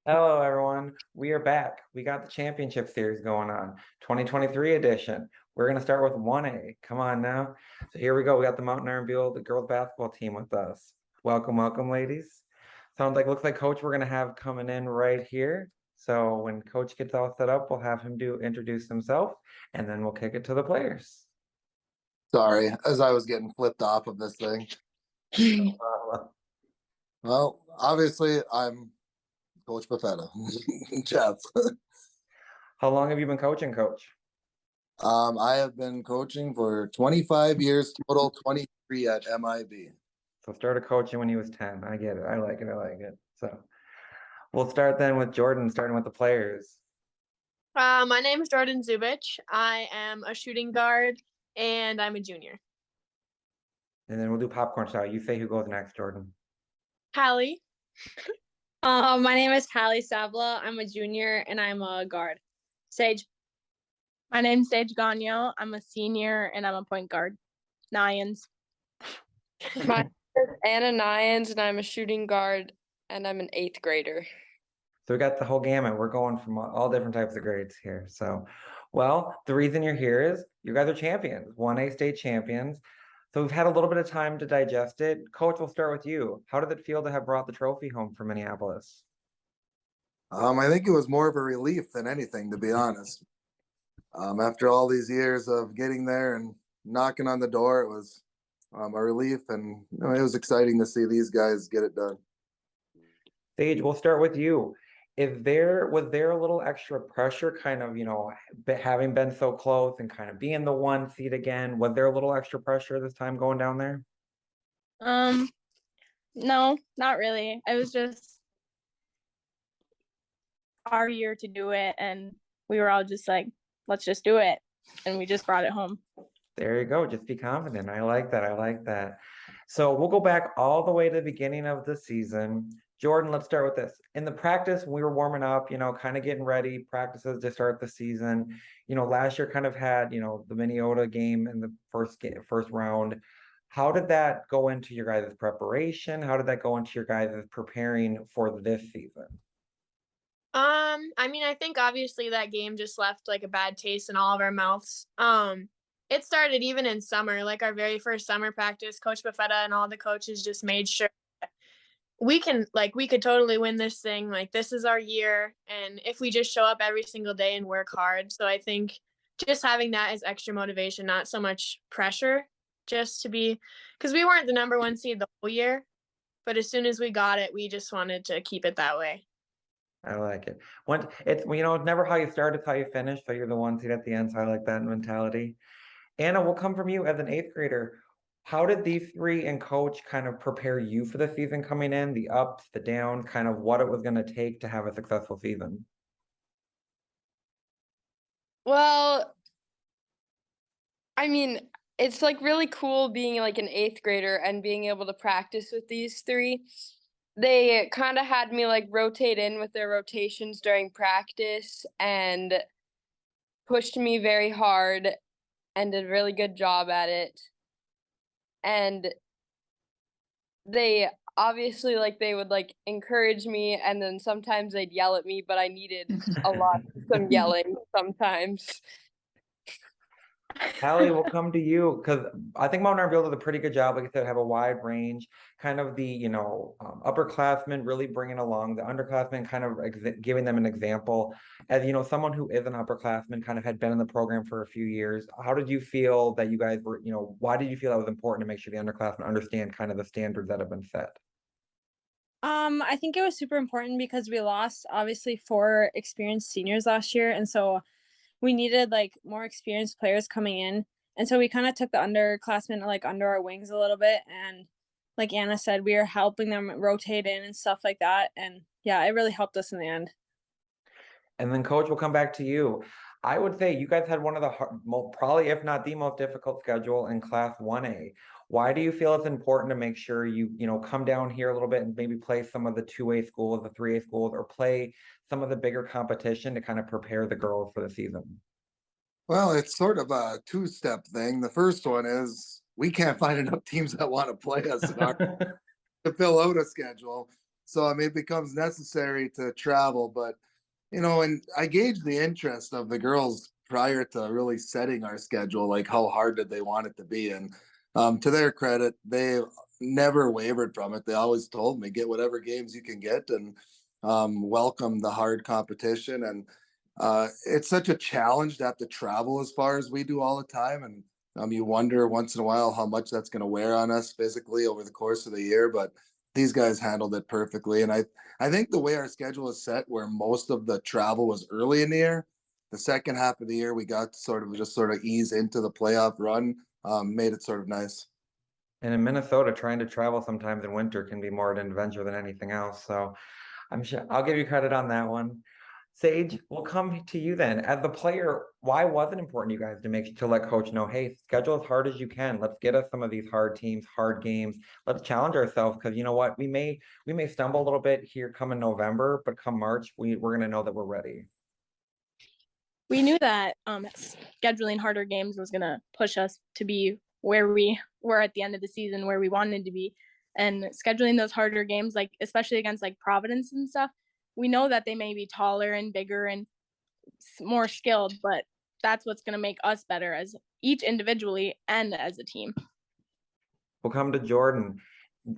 Hello, everyone. We are back. We got the championship series going on, 2023 edition. We're going to start with 1A. Come on now. So here we go. We got the Mountain Iron-Buhl, the girls basketball team with us. Welcome, welcome, ladies. Looks like coach we're going to have coming in right here. So when coach gets all set up, we'll have him introduce himself, and then we'll kick it to the players. Sorry, as I was getting flipped off of this thing. Well, obviously, I'm Coach Buffetta. Jeff. How long have you been coaching, coach? I have been coaching for 25 years total, 23 at MIB. So started coaching when he was 10. I get it. I like it. I like it. So we'll start then with Jordan, starting with the players. My name is Jordan Zubich. I am a shooting guard, and I'm a junior. And then we'll do popcorn style. You say who goes next, Jordan. Hali. My name is Hali Savela. I'm a junior, and I'm a guard. Sage. My name's Sage Ganyo. I'm a senior, and I'm a point guard. Neyens. My name is Neyens, and I'm a shooting guard, and I'm an 8th grader. So we got the whole gamut. We're going from all different types of grades here. So, well, the reason you're here is you guys are champions, 1A state champions. So we've had a little bit of time to digest it. Coach, we'll start with you. How did it feel to have brought the trophy home from Minneapolis? I think it was more of a relief than anything, to be honest. After all these years of getting there and knocking on the door, it was a relief, and it was exciting to see these guys get it done. Sage, we'll start with you. Was there a little extra pressure, kind of, having been so close and kind of being the one seed again? Was there a little extra pressure this time going down there? No, not really. It was just our year to do it, and we were all just like, let's just do it, and we just brought it home. There you go. Just be confident. I like that. I like that. So we'll go back all the way to the beginning of the season. Jordan, let's start with this. In the practice, we were warming up, kind of getting ready, practices to start the season. Last year kind of had, the Minnesota game in the first round. How did that go into your guys' preparation? How did that go into your guys' preparing for this season? I think obviously that game just left like a bad taste in all of our mouths. It started even in summer, like our very first summer practice. Coach Buffetta and all the coaches just made sure we could totally win this thing. Like, this is our year, and if we just show up every single day and work hard. So I think just having that as extra motivation, not so much pressure, just to be, because we weren't the number one seed the whole year, but as soon as we got it, we just wanted to keep it that way. I like it. It's never how you start, it's how you finish. So you're the one seed at the end. So I like that mentality. Anna, we'll come from you as an 8th grader. How did these three and coach kind of prepare you for the season coming in, the ups, the downs, kind of what it was going to take to have a successful season? Well, it's like really cool being like an 8th grader and being able to practice with these three. They kind of had me like rotate in with their rotations during practice and pushed me very hard and did a really good job at it. And they obviously they would encourage me, and then sometimes they'd yell at me, but I needed a lot of some yelling sometimes. Hali, we'll come to you because I think Mount Iron-Buhl does a pretty good job. Like I said, have a wide range, kind of the, upperclassmen really bringing along the underclassmen, kind of giving them an example. As, someone who is an upperclassman, kind of had been in the program for a few years. How did you feel that you guys were, why did you feel that was important to make sure the underclassmen understand kind of the standards that have been set? I think it was super important because we lost obviously 4 experienced seniors last year, and so we needed more experienced players coming in. And so we kind of took the underclassmen under our wings a little bit. And like Anna said, we were helping them rotate in and stuff like that. And yeah, it really helped us in the end. And then coach, we'll come back to you. I would say you guys had one of the probably, if not the most difficult schedule in class 1A. Why do you feel it's important to make sure you come down here a little bit and maybe play some of the 2A schools, the 3A schools, or play some of the bigger competition to kind of prepare the girls for the season? Well, it's sort of a 2-step thing. The first one is we can't find enough teams that want to play us to fill out a schedule. So I mean, it becomes necessary to travel, but and I gauged the interest of the girls prior to really setting our schedule, like how hard did they want it to be. And to their credit, they never wavered from it. They always told me, get whatever games you can get and welcome the hard competition. And it's such a challenge to have to travel as far as we do all the time. And you wonder once in a while how much that's going to wear on us physically over the course of the year. But these guys handled it perfectly. And I think the way our schedule is set, where most of the travel was early in the year, the second half of the year, we got to sort of ease into the playoff run, made it sort of nice. And in Minnesota, trying to travel sometimes in winter can be more an adventure than anything else. So I'm sure I'll give you credit on that one. Sage, we'll come to you then. As the player, why was it important you guys to let coach know, hey, schedule as hard as you can. Let's get us some of these hard teams, hard games. Let's challenge ourselves because you know what? We may stumble a little bit here come in November, but come March, we're gonna know that we're ready. We knew that scheduling harder games was gonna push us to be where we were at the end of the season, where we wanted to be. And scheduling those harder games, like especially against like Providence and stuff, we know that they may be taller and bigger and more skilled, but that's what's going to make us better as each individually and as a team. We'll come to Jordan.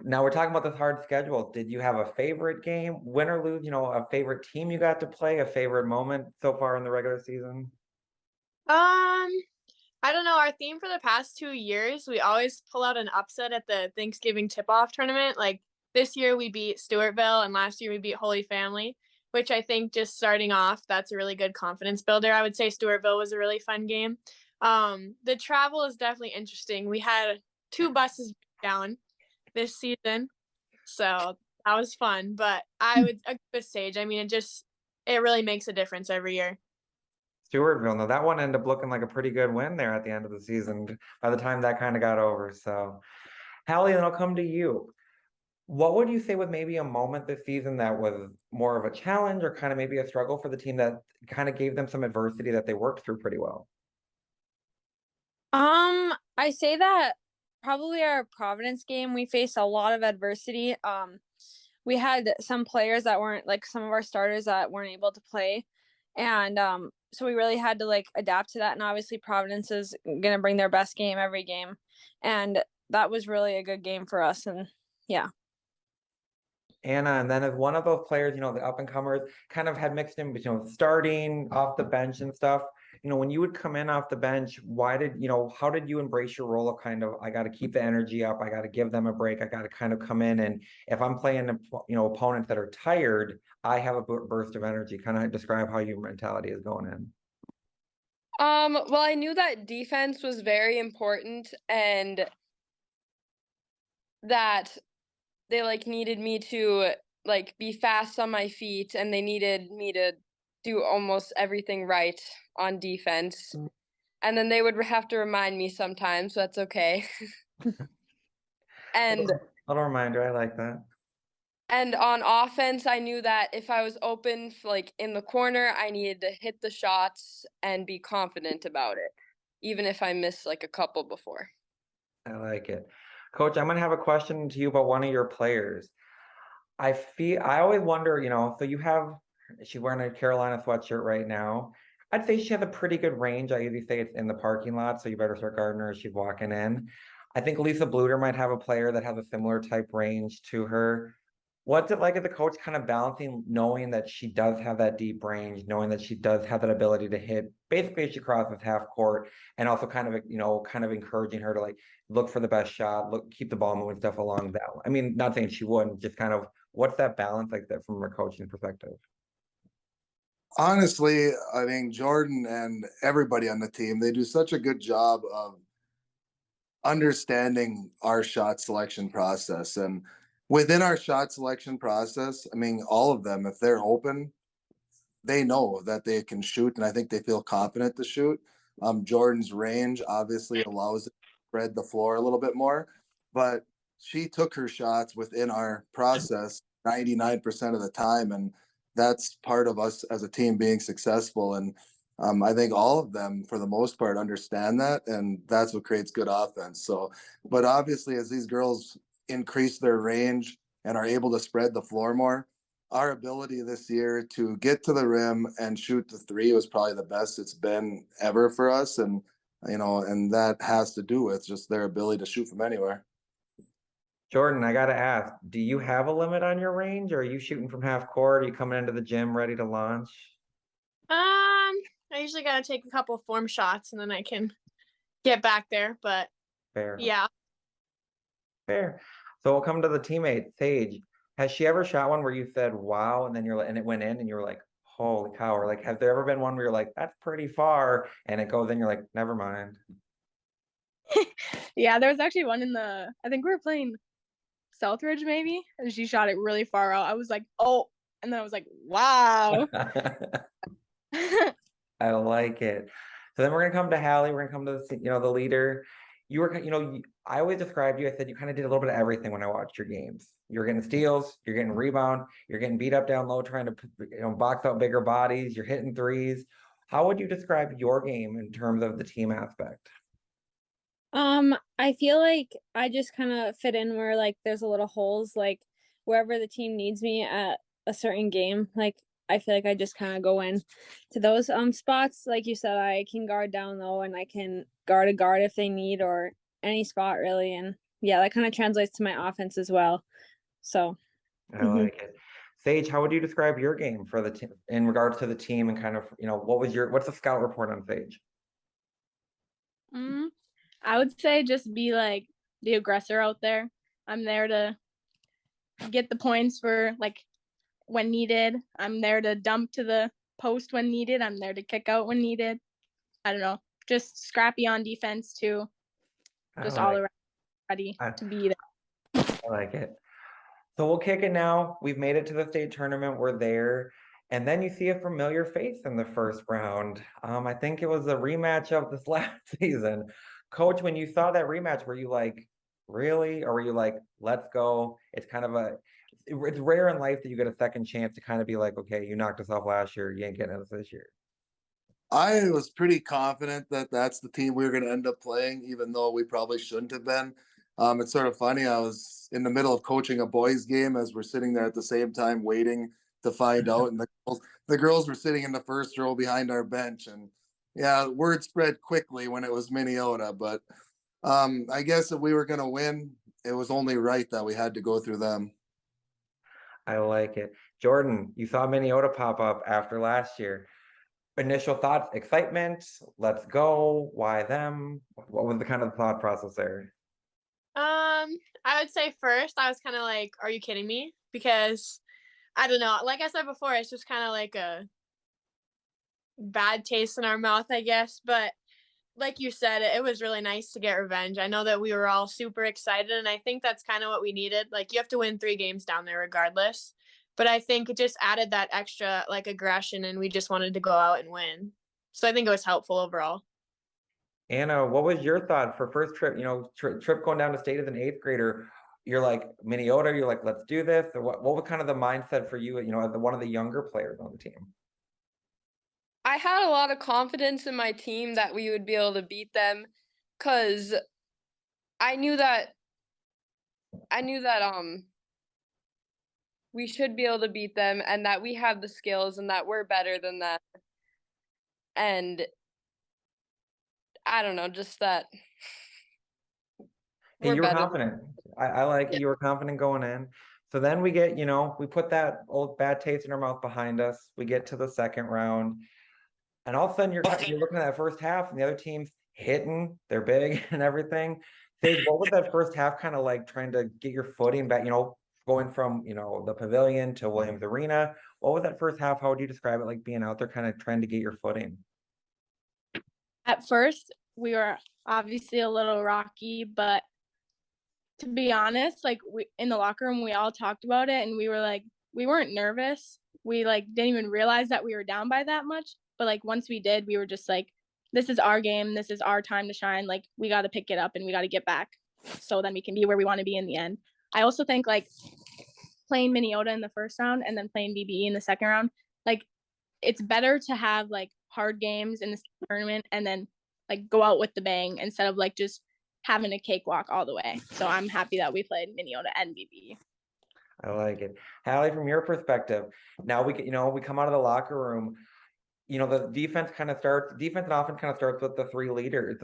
Now we're talking about this hard schedule. Did you have a favorite game, win or lose? A favorite team you got to play, a favorite moment so far in the regular season? I don't know. Our theme for the past 2 years, we always pull out an upset at the Thanksgiving tip-off tournament. Like this year we beat Stewartville and last year we beat Holy Family, which I think just starting off, that's a really good confidence builder. I would say Stewartville was a really fun game. The travel is definitely interesting. We had 2 buses down this season, so that was fun. But I would agree with Sage. I mean, it really makes a difference every year. Stewartville. Now that one ended up looking like a pretty good win there at the end of the season by the time that kind of got over. So, Hallie, then I'll come to you. What would you say was maybe a moment this season that was more of a challenge or kind of maybe a struggle for the team that kind of gave them some adversity that they worked through pretty well? I say that probably our Providence game, we faced a lot of adversity. We had some players that weren't like some of our starters that weren't able to play. And so we really had to like adapt to that. And obviously Providence is gonna bring their best game every game. And that was really a good game for us. And yeah. Anna, and then as one of those players, the up and comers kind of had mixed in between starting off the bench and stuff. When you would come in off the bench, how did you embrace your role of kind of, I got to keep the energy up. I got to give them a break. I got to kind of come in. And if I'm playing, opponents that are tired, I have a burst of energy. Kind of describe how your mentality is going in. Well, I knew that defense was very important and that they needed me to be fast on my feet and they needed me to do almost everything right on defense. And then they would have to remind me sometimes, so that's okay. And little reminder, I like that. And on offense, I knew that if I was open in the corner, I needed to hit the shots and be confident about it, even if I missed a couple before. I like it. Coach, I'm going to have a question to you about one of your players. I always wonder, so she's wearing a Carolina sweatshirt right now. I'd say she has a pretty good range. I usually say it's in the parking lot, so you better start guarding her as she's walking in. I think Lisa Bluter might have a player that has a similar type range to her. What's it like as a coach kind of balancing knowing that she does have that deep range, knowing that she does have that ability to hit basically as she crosses half court, and also kind of encouraging her to look for the best shot, keep the ball moving, stuff along that. I mean, not saying she wouldn't, just kind of what's that balance like that from a coaching perspective? Honestly, I think Jordan and everybody on the team, they do such a good job of understanding our shot selection process. And within our shot selection process, I mean, all of them, if they're open, they know that they can shoot, and I think they feel confident to shoot. Jordan's range obviously allows it to spread the floor a little bit more, but she took her shots within our process 99% of the time, and that's part of us as a team being successful. And I think all of them, for the most part, understand that, and that's what creates good offense. So, but obviously, as these girls increase their range and are able to spread the floor more. Our ability this year to get to the rim and shoot the three was probably the best it's been ever for us. And, and that has to do with just their ability to shoot from anywhere. Jordan, I gotta ask, do you have a limit on your range, or are you shooting from half court? Are you coming into the gym ready to launch? I usually gotta take a couple form shots and then I can get back there. But Fair. yeah. Fair. So we'll come to the teammate, Sage. Has she ever shot one where you said, wow, and then and it went in and you were like, holy cow, or like, has there ever been one where you're like, that's pretty far, and it goes in, you're like, never mind? Yeah, there was actually one I think we were playing Southridge maybe, and she shot it really far out. I was like, oh, and then I was like, wow. I like it. So then we're gonna come to Hali. We're gonna come to the leader. You were, I always described you. I said you kind of did a little bit of everything when I watched your games. You're getting steals, you're getting rebound, you're getting beat up down low, trying to box out bigger bodies. You're hitting threes. How would you describe your game in terms of the team aspect? I feel like I just kind of fit in where like there's a little holes, like wherever the team needs me at a certain game. Like I feel like I just kind of go in to those spots. Like you said, I can guard down low and I can guard a guard if they need, or any spot really. And yeah, that kind of translates to my offense as well. So I like it. Sage, how would you describe your game for the team in regards to the team, and kind of, what's the scout report on Sage? I would say just be like the aggressor out there. I'm there to get the points for like when needed. I'm there to dump to the post when needed. I'm there to kick out when needed. I don't know. Just scrappy on defense too. Just all around ready to be there. I like it. So we'll kick it now. We've made it to the state tournament. We're there. And then you see a familiar face in the first round. I think it was a rematch of this last season. Coach, when you saw that rematch, were you like, really? Or were you like, let's go? It's kind of it's rare in life that you get a second chance to kind of be like, okay, you knocked us off last year. You ain't getting us this year. I was pretty confident that that's the team we were going to end up playing, even though we probably shouldn't have been. It's sort of funny. I was in the middle of coaching a boys' game as we're sitting there at the same time waiting to find out, and the girls were sitting in the first row behind our bench. And yeah, word spread quickly when it was Minnesota. But I guess if we were going to win, it was only right that we had to go through them. I like it. Jordan, you saw Minnesota pop up after last year. Initial thoughts, excitement, let's go, why them? What was the kind of thought process there? I would say first I was kind of like, are you kidding me? Because I don't know, like I said before, it's just kind of like a bad taste in our mouth, I guess. But like you said, it was really nice to get revenge. I know that we were all super excited, and I think that's kind of what we needed. Like, you have to win 3 games down there regardless. But I think it just added that extra like aggression, and we just wanted to go out and win. So I think it was helpful overall. Anna, what was your thought for first trip? Trip going down to state as an 8th grader. You're like Minnesota. You're like, let's do this. Or what was kind of the mindset for you? As one of the younger players on the team. I had a lot of confidence in my team that we would be able to beat them, because I knew that we should be able to beat them, and that we have the skills, and that we're better than them. And I don't know, just that Hey, you were confident. I like it. You were confident going in. So then we get, we put that old bad taste in our mouth behind us. We get to the second round. And all of a sudden, you're looking at that first half, and the other team's hitting, they're big and everything. Sage, what was that first half kind of like, trying to get your footing back, going from, the pavilion to Williams Arena? What was that first half? How would you describe it, like being out there kind of trying to get your footing? At first, we were obviously a little rocky, but to be honest, like we in the locker room, we all talked about it, and we were like, we weren't nervous. We like didn't even realize that we were down by that much. But like once we did, we were just like, this is our game. This is our time to shine. Like we got to pick it up and we got to get back so then we can be where we want to be in the end. I also think like playing Minnesota in the first round and then playing BBE in the second round, like it's better to have like hard games in the tournament and then like go out with the bang instead of like just having a cakewalk all the way. So I'm happy that we played Minnesota and BBE. I like it. Hallie, from your perspective, now we come out of the locker room, the defense and offense kind of starts with the three leaders,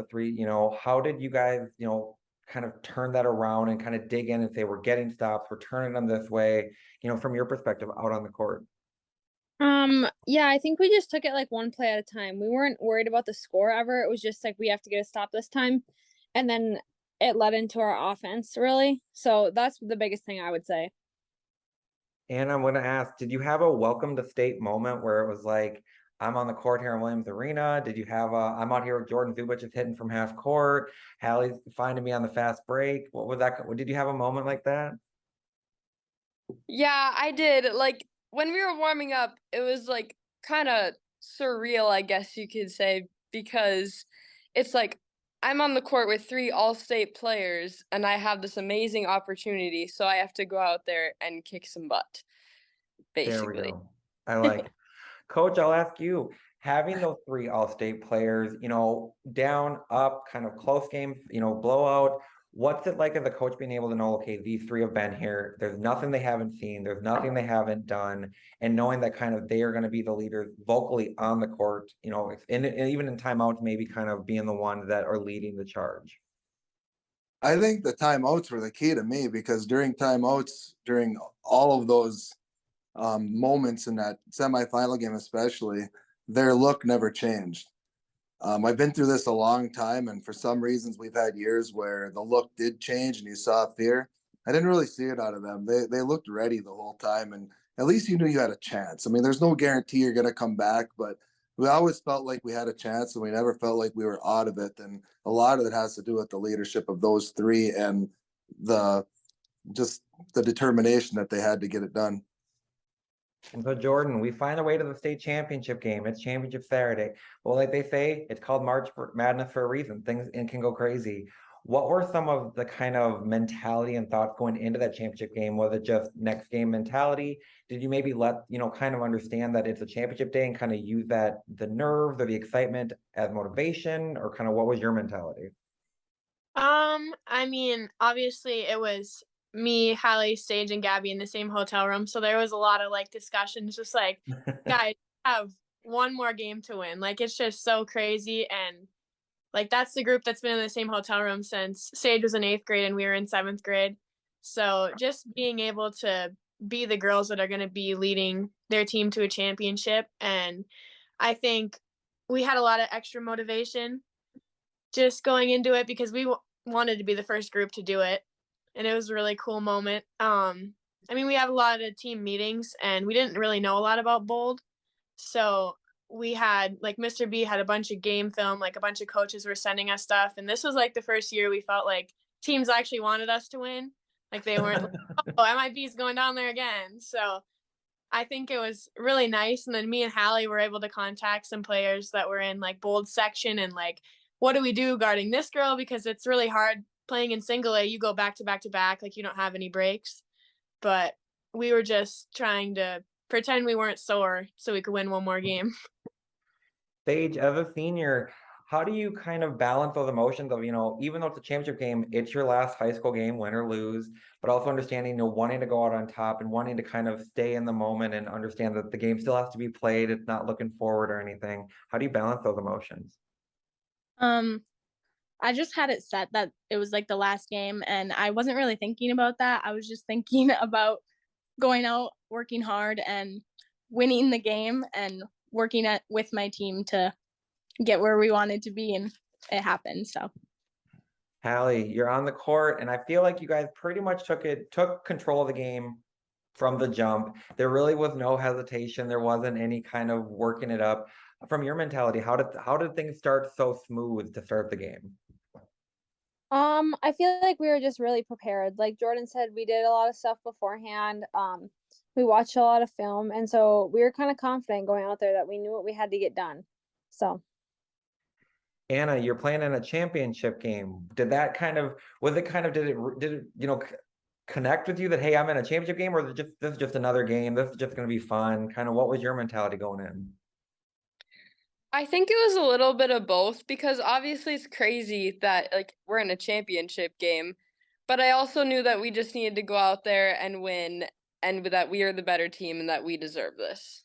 how did you guys, kind of turn that around and kind of dig in and say, we're getting stops, we're turning them this way, from your perspective out on the court? Yeah, I think we just took it like one play at a time. We weren't worried about the score ever. It was just like we have to get a stop this time. And then it led into our offense, really. So that's the biggest thing I would say. And I'm going to ask, did you have a welcome to state moment where it was like, I'm on the court here in Williams Arena? Did you have I'm out here with Jordan Zubich is hitting from half court, Hallie's finding me on the fast break? What was that? Did you have a moment like that? Yeah, I did. Like when we were warming up, it was like kind of surreal, I guess you could say, because it's like I'm on the court with three all-state players and I have this amazing opportunity, so I have to go out there and kick some butt, There we basically. go. I like it. Coach, I'll ask you, having those three all-state players, down, up, kind of close game, blowout, what's it like as a coach being able to know, okay, these three have been here, there's nothing they haven't seen, there's nothing they haven't done, and knowing that kind of they are going to be the leaders vocally on the court, and even in timeouts, maybe kind of being the ones that are leading the charge. I think the timeouts were the key to me because during timeouts, during all of those moments in that semifinal game, especially, their look never changed. I've been through this a long time, and for some reasons, we've had years where the look did change and you saw fear. I didn't really see it out of them. They looked ready the whole time, and at least you knew you had a chance. I mean, there's no guarantee you're going to come back, but we always felt like we had a chance, and we never felt like we were out of it. And a lot of it has to do with the leadership of those three and the just the determination that they had to get it done. And so, Jordan, we find a way to the state championship game. It's championship Saturday. Well, like they say, it's called Madness for a reason. Things can go crazy. What were some of the kind of mentality and thoughts going into that championship game? Was it just next game mentality? Did you maybe kind of understand that it's a championship day and kind of use the nerves or the excitement as motivation, or kind of what was your mentality? I mean, obviously it was me, Hallie, Sage, and Gabby in the same hotel room. So there was a lot of like discussions, just like, guys, have one more game to win. Like it's just so crazy. And like that's the group that's been in the same hotel room since Sage was in 8th grade and we were in 7th grade. So just being able to be the girls that are going to be leading their team to a championship. And I think we had a lot of extra motivation just going into it because we wanted to be the first group to do it, and it was a really cool moment. I mean, we have a lot of team meetings, and we didn't really know a lot about Bold, so we had like Mr. B had a bunch of game film, like a bunch of coaches were sending us stuff, and this was like the first year we felt like teams actually wanted us to win, like they weren't like, oh, MIB's going down there again. So I think it was really nice. And then me and Hallie were able to contact some players that were in like Bold section and like, what do we do guarding this girl? Because it's really hard playing in single A. You go back to back to back, like you don't have any breaks. But we were just trying to pretend we weren't sore so we could win one more game. Sage, as a senior, how do you kind of balance those emotions of, even though it's a championship game, it's your last high school game, win or lose, but also understanding, wanting to go out on top and wanting to kind of stay in the moment and understand that the game still has to be played. It's not looking forward or anything. How do you balance those emotions? I just had it set that it was like the last game, and I wasn't really thinking about that. I was just thinking about going out, working hard, and winning the game, and working with my team to get where we wanted to be, and it happened. So, Hallie, you're on the court, and I feel like you guys pretty much took control of the game from the jump. There really was no hesitation. There wasn't any kind of working it up. From your mentality, how did things start so smooth to start the game? I feel like we were just really prepared. Like Jordan said, we did a lot of stuff beforehand. We watched a lot of film, and so we were kind of confident going out there that we knew what we had to get done. So, Anna, you're playing in a championship game. Did it connect with you that, hey, I'm in a championship game, or this is just another game? This is just going to be fun. Kind of what was your mentality going in? I think it was a little bit of both because obviously it's crazy that like we're in a championship game, but I also knew that we just needed to go out there and win and that we are the better team and that we deserve this.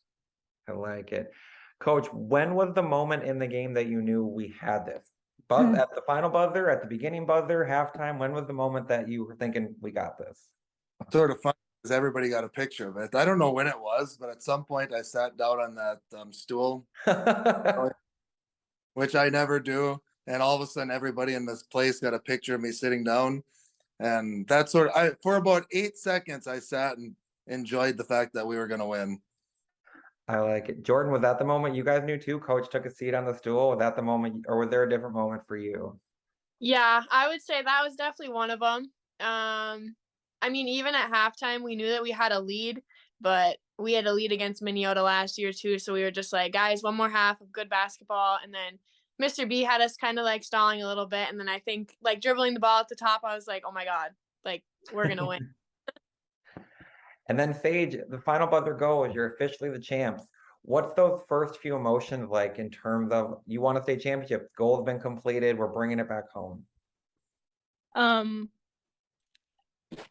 I like it. Coach, when was the moment in the game that you knew we had this? At the final buzzer, at the beginning buzzer, halftime, when was the moment that you were thinking we got this? Sort of fun because everybody got a picture of it. I don't know when it was, but at some point I sat down on that stool, which I never do. And all of a sudden, everybody in this place got a picture of me sitting down. And that for about 8 seconds, I sat and enjoyed the fact that we were going to win. I like it. Jordan, was that the moment you guys knew too? Coach took a seat on the stool. Was that the moment, or was there a different moment for you? Yeah, I would say that was definitely one of them. I mean, even at halftime, we knew that we had a lead, but we had a lead against Minnesota last year too. So we were just like, guys, one more half of good basketball. And then Mr. B had us kind of like stalling a little bit. And then I think like dribbling the ball at the top, I was like, oh my God, like we're going to win. And then Sage, the final buzzer goes, you're officially the champs. What's those first few emotions like in terms of you want to state championship, goal has been completed, we're bringing it back home?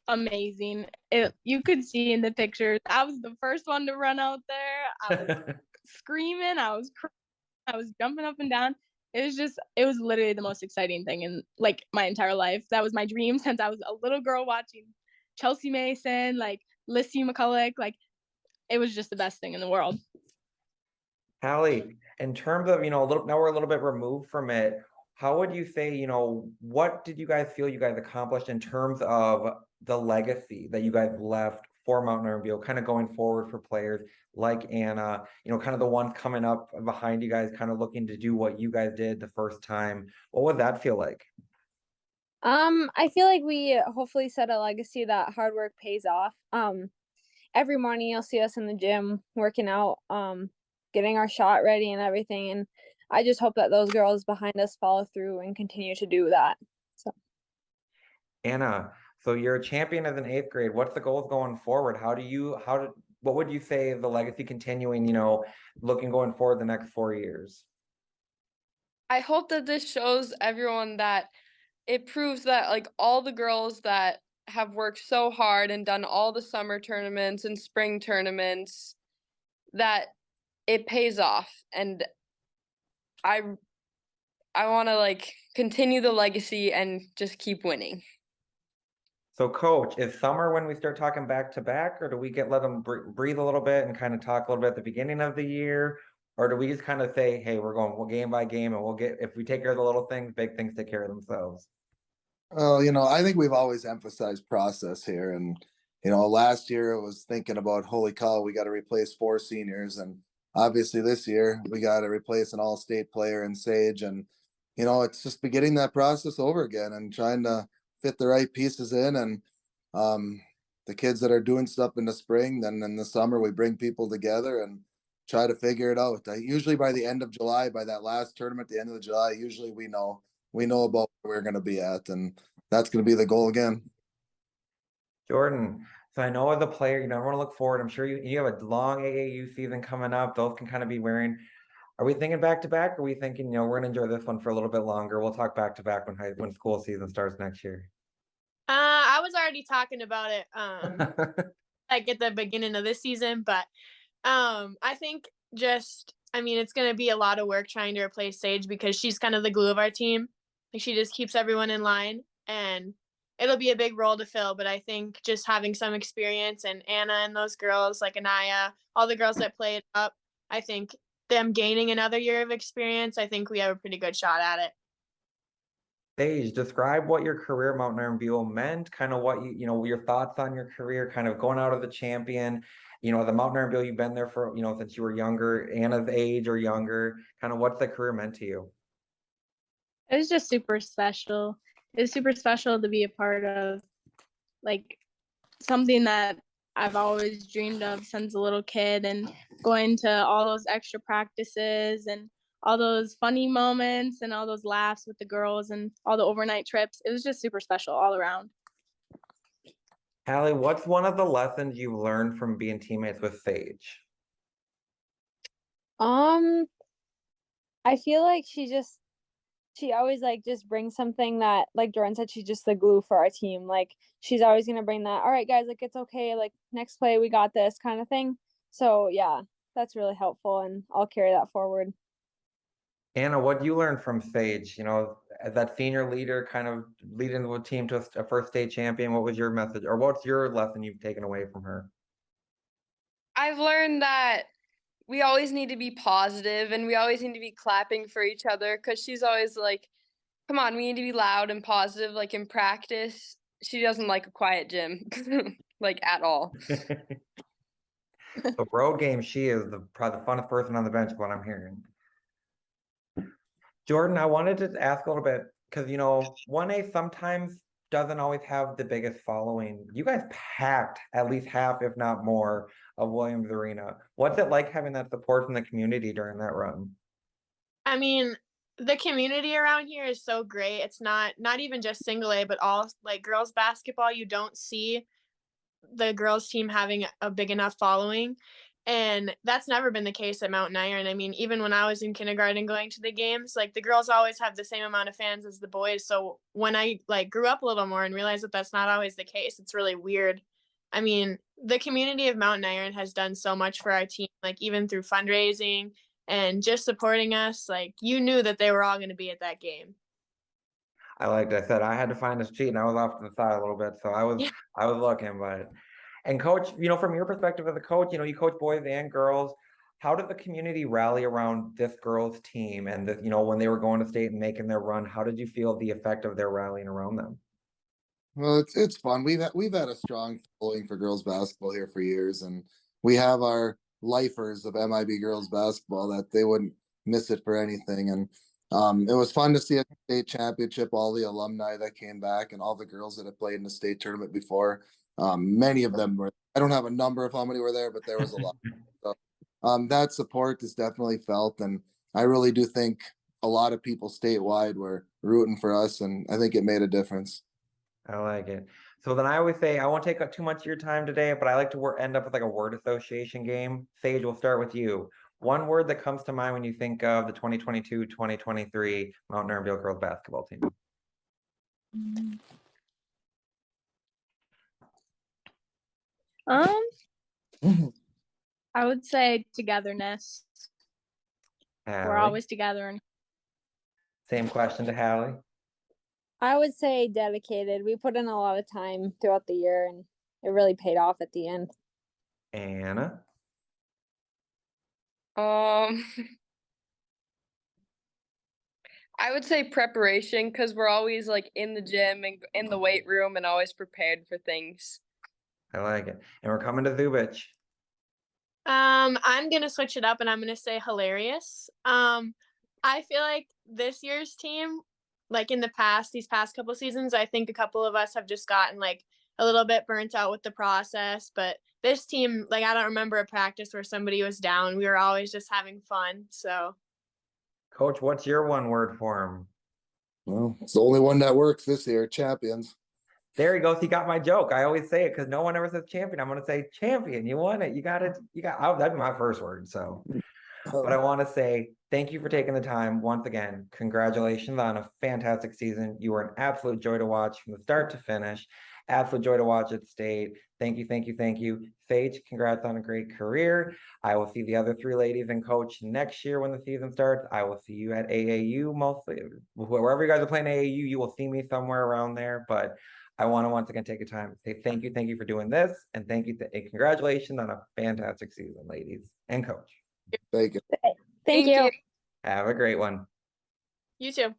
Amazing. You could see in the pictures, I was the first one to run out there. I was screaming, I was jumping up and down. It was literally the most exciting thing in like my entire life. That was my dream since I was a little girl watching Chelsea Mason, like Lissy McCulloch. Like it was just the best thing in the world. Hali, in terms of, now we're a little bit removed from it. How would you say, what did you guys feel you guys accomplished in terms of the legacy that you guys left for Mount Iron-Buhl, kind of going forward for players like Anna, kind of the ones coming up behind you guys, kind of looking to do what you guys did the first time? What would that feel like? I feel like we hopefully set a legacy that hard work pays off. Every morning you'll see us in the gym working out, getting our shot ready and everything. And I just hope that those girls behind us follow through and continue to do that. So, Anna, so you're a champion as an 8th grade. What's the goals going forward? What would you say is the legacy continuing, looking going forward the next 4 years? I hope that this shows everyone that it proves that like all the girls that have worked so hard and done all the summer tournaments and spring tournaments, that it pays off. And I want to like continue the legacy and just keep winning. So Coach, is summer when we start talking back to back, or do we let them breathe a little bit and kind of talk a little bit at the beginning of the year? Or do we just kind of say, hey, we'll game by game and if we take care of the little things, big things take care of themselves? Oh, I think we've always emphasized process here. And, last year it was thinking about, holy cow, we got to replace 4 seniors. And obviously this year we got to replace an all-state player in Sage. And, it's just beginning that process over again and trying to fit the right pieces in. And the kids that are doing stuff in the spring, then in the summer, we bring people together and try to figure it out. Usually by the end of July, by that last tournament, the end of July, usually we know about where we're going to be at, and that's going to be the goal again. Jordan, so I know as a player, you never want to look forward. I'm sure you have a long AAU season coming up. Those can kind of be wearing. Are we thinking back to back? Or are we thinking, we're going to enjoy this one for a little bit longer? We'll talk back to back when school season starts next year. I was already talking about it like at the beginning of this season, but I think it's going to be a lot of work trying to replace Sage because she's kind of the glue of our team. Like she just keeps everyone in line, and it'll be a big role to fill. But I think just having some experience and Anna and those girls like Anaya, all the girls that played up, I think them gaining another year of experience, I think we have a pretty good shot at it. Sage, describe what your career at Mount Iron-Buhl meant, kind of what your thoughts on your career, kind of going out of the champion, the Mount Iron-Buhl, you've been there for, since you were younger, Anna's age or younger, kind of what's the career meant to you? It was just super special. It was super special to be a part of like something that I've always dreamed of since a little kid, and going to all those extra practices and all those funny moments and all those laughs with the girls and all the overnight trips. It was just super special all around. Hali, what's one of the lessons you've learned from being teammates with Sage? I feel like she just she always like just brings something that, like Jordan said, she's just the glue for our team. Like she's always gonna bring that, all right guys, like it's okay, like next play we got this kind of thing. So yeah, that's really helpful and I'll carry that forward. Anna, what you learned from Sage, as that senior leader, kind of leading the team to a first state champion, what was your message, or what's your lesson you've taken away from her? I've learned that we always need to be positive and we always need to be clapping for each other because she's always like, come on, we need to be loud and positive. Like in practice, she doesn't like a quiet gym, like at all. So road game, she is probably the funnest person on the bench, what I'm hearing. Jordan, I wanted to ask a little bit, because 1A sometimes doesn't always have the biggest following. You guys packed at least half, if not more, of Williams Arena. What's it like having that support from the community during that run? I mean, the community around here is so great. It's not even just single A, but all like girls basketball. You don't see the girls team having a big enough following. And that's never been the case at Mountain Iron. I mean, even when I was in kindergarten going to the games, like the girls always have the same amount of fans as the boys. So when I like grew up a little more and realized that that's not always the case, it's really weird. I mean, the community of Mountain Iron has done so much for our team, like even through fundraising and just supporting us. Like you knew that they were all going to be at that game. I said, I had to find a sheet and I was off to the side a little bit. So I was Yeah. I was looking, and coach, from your perspective as a coach, you coach boys and girls. How did the community rally around this girls team? And when they were going to state and making their run, how did you feel the effect of their rallying around them? Well, it's fun. We've had a strong following for girls basketball here for years, and we have our lifers of MIB girls basketball that they wouldn't miss it for anything. And it was fun to see a state championship, all the alumni that came back, and all the girls that had played in the state tournament before. Many of them were. I don't have a number of how many were there, but there was a lot. So that support is definitely felt, and I really do think a lot of people statewide were rooting for us, and I think it made a difference. I like it. So then I always say, I won't take up too much of your time today, but I like to end up with like a word association game. Sage, we'll start with you. One word that comes to mind when you think of the 2022-2023 Mountain Iron-Buhl girls basketball team. I would say togetherness. We're Hallie. always together. And Same question to Hallie. I would say dedicated. We put in a lot of time throughout the year and it really paid off at the end. Anna. I would say preparation because we're always like in the gym and in the weight room and always prepared for things. I like it. And we're coming to Zubich. I'm gonna switch it up and I'm gonna say hilarious. I feel like this year's team, like in these past couple seasons, I think a couple of us have just gotten like a little bit burnt out with the process. But this team, like I don't remember a practice where somebody was down. We were always just having fun. So Coach, what's your one word for him? Well, it's the only one that works this year. Champions. There he goes. He got my joke. I always say it because no one ever says champion. I'm going to say champion. You won it. You got it. That'd be my first word. So, but I want to say thank you for taking the time once again. Congratulations on a fantastic season. You were an absolute joy to watch from the start to finish. Absolute joy to watch at state. Thank you, thank you, thank you. Sage, congrats on a great career. I will see the other three ladies and coach next year when the season starts. I will see you at AAU mostly. Wherever you guys are playing AAU, you will see me somewhere around there. But I want to once again take a time to say thank you for doing this. And thank you and congratulations on a fantastic season, ladies and coach. Thank you. Thank you. Have a great one. you too.